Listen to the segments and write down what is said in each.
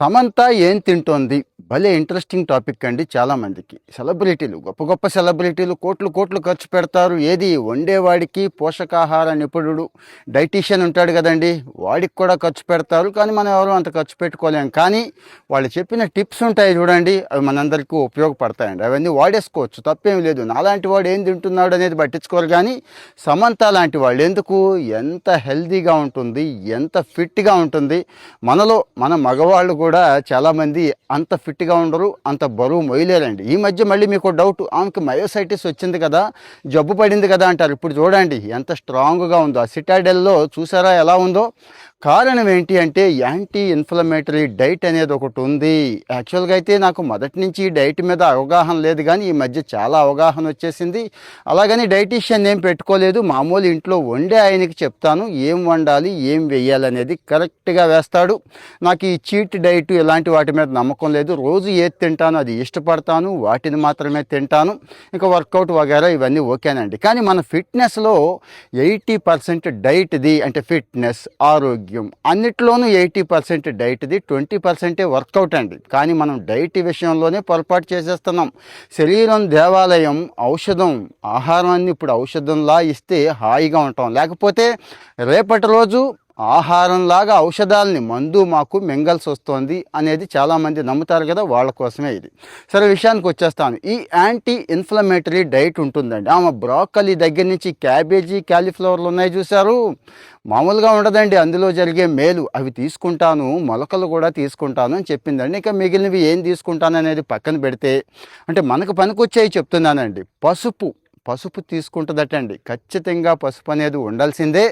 సమంత ఏం తింటోంది? భలే interesting topic అండి చాలామందికి. సెలబ్రిటీలు, గొప్ప గొప్ప సెలబ్రిటీలు కోట్లు కోట్లు ఖర్చు పెడతారు. ఏది వండేవాడికి, పోషకాహార నిపుణుడు, డైటీషియన్ ఉంటాడు కదండీ! వాడికి కూడా ఖర్చు పెడతారు. కానీ మనం ఎవరు అంత ఖర్చు పెట్టుకోలేం. కానీ వాళ్ళు చెప్పిన టిప్స్ ఉంటాయి చూడండి, అవి మనందరికీ ఉపయోగపడతాయండి. అవన్నీ వాడేసుకోవచ్చు, తప్పేం లేదు. నాలాంటి వాడు ఏం తింటున్నాడు అనేది పట్టించుకోరు. కానీ సమంత లాంటి వాళ్ళు ఎందుకు, ఎంత హెల్తీగా ఉంటుంది, ఎంత ఫిట్గా ఉంటుంది. మన మగవాళ్ళు కూడా చాలామంది అంత ఫిట్గా ఉండరు, అంత బరువు మొయ్యలేరండి. ఈ మధ్య మళ్ళీ మీకు డౌట్, ఆమెకి మయోసైటిస్ వచ్చింది కదా, జబ్బు పడింది కదా అంటారు. ఇప్పుడు చూడండి ఎంత స్ట్రాంగ్గా ఉందో. ఆ సిటాడెల్లో చూసారా ఎలా ఉందో. కారణం ఏంటి అంటే యాంటీ ఇన్ఫ్లమేటరీ డైట్ అనేది ఒకటి ఉంది. యాక్చువల్గా అయితే నాకు మొదటి నుంచి ఈ డైట్ మీద అవగాహన లేదు, కానీ ఈ మధ్య చాలా అవగాహన వచ్చేసింది. అలాగని డైటీషియన్ ఏం పెట్టుకోలేదు, మామూలు ఇంట్లో వండే ఆయనకి చెప్తాను ఏం వండాలి, ఏం వేయాలనేది కరెక్ట్గా వేస్తాడు. నాకు ఈ చీట్ డైట్ ఇలాంటి వాటి మీద నమ్మకం లేదు. రోజు ఏది తింటాను అది ఇష్టపడతాను, వాటిని మాత్రమే తింటాను. ఇంకా వర్కౌట్ వగేరా ఇవన్నీ ఓకేనండి. కానీ మన ఫిట్నెస్లో 80% డైట్ది, అంటే ఫిట్నెస్, ఆరోగ్యం, అన్నిట్లోనూ 80% డైట్ది, 20% వర్కౌట్ అండి. కానీ మనం డైట్ విషయంలోనే పొరపాటు చేసేస్తున్నాం. శరీరం దేవాలయం, ఔషధం, ఆహారాన్ని ఇప్పుడు ఔషధంలా ఇస్తే హాయిగా ఉంటాం. లేకపోతే రేపటి రోజు ఆహారంలాగా ఔషధాలని మందు మాకు మింగల్సి వస్తుంది అనేది చాలామంది నమ్ముతారు కదా, వాళ్ళ కోసమే ఇది. సరే, విషయానికి వచ్చేస్తాను. ఈ యాంటీ ఇన్ఫ్లమేటరీ డైట్ ఉంటుందండి. ఆమె బ్రాకలీ దగ్గర నుంచి క్యాబేజీ, క్యాలీఫ్లవర్లు ఉన్నాయి చూశారు, మామూలుగా ఉండదండి అందులో జరిగే మేలు. అవి తీసుకుంటాను, మొలకలు కూడా తీసుకుంటాను అని చెప్పిందండి. ఇంకా మిగిలినవి ఏం తీసుకుంటాను అనేది పక్కన పెడితే, అంటే మనకు పనికొచ్చేవి చెప్తున్నానండి. పసుపు తీసుకుంటుందటండి. ఖచ్చితంగా పసుపు అనేది ఉండాల్సిందే.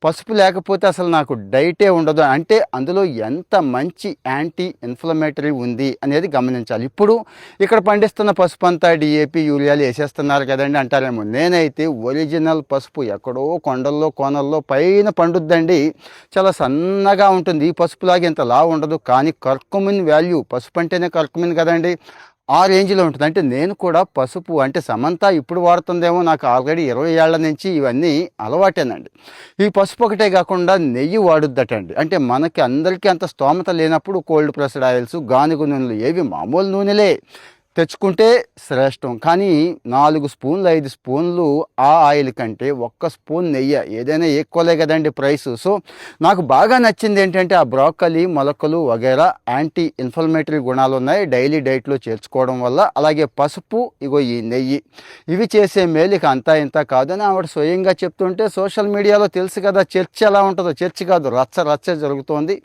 పసుపు లేకపోతే అసలు నాకు డైటే ఉండదు. అంటే అందులో ఎంత మంచి యాంటీ ఇన్ఫ్లమేటరీ ఉంది అనేది గమనించాలి. ఇప్పుడు ఇక్కడ పండిస్తున్న పసుపు అంతా డిఏపి, యూరియాలు వేసేస్తున్నారు కదండి అంటారేమో. నేనైతే ఒరిజినల్ పసుపు ఎక్కడో కొండల్లో కోనల్లో పైన పండుద్దండి. చాలా సన్నగా ఉంటుంది. ఈ పసుపులాగా ఇంత లావు ఉండదు. కానీ కర్కుమిన్ వాల్యూ, పసుపు అంటేనే కర్కుమిన్ కదండి, ఆ రేంజ్లో ఉంటుంది. అంటే నేను కూడా పసుపు, అంటే సమంత ఇప్పుడు వాడుతుందేమో, నాకు ఆల్రెడీ 20 ఏళ్ల నుంచి ఇవన్నీ అలవాటేనండి. ఈ పసుపు ఒకటే కాకుండా నెయ్యి వాడుద్దటండి. అంటే మనకి అందరికీ అంత స్తోమత లేనప్పుడు కోల్డ్ ప్రెస్డ్ ఆయిల్స్, గానుగ నూనెలు, ఏవి మామూలు నూనెలే తెచ్చుకుంటే శ్రేష్టం. కానీ 4 స్పూన్లు 5 స్పూన్లు ఆ ఆయిల్ కంటే 1 స్పూన్ నెయ్యి ఏదైనా ఎక్కువలే కదండి ప్రైస్. సో నాకు బాగా నచ్చింది ఏంటంటే ఆ బ్రాకలీ, మొలకలు వగైరా యాంటీ ఇన్ఫ్లమేటరీ గుణాలు ఉన్నాయి డైలీ డైట్లో చేర్చుకోవడం వల్ల. అలాగే పసుపు, ఇగో ఈ నెయ్యి, ఇవి చేసే మేలుక అంతా ఇంత కాదని ఆవిడ స్వయంగా చెప్తుంటే సోషల్ మీడియాలో తెలుసు కదా చర్చ ఎలా ఉంటుందో. చర్చ కాదు, రచ్చ రచ్చ జరుగుతోంది.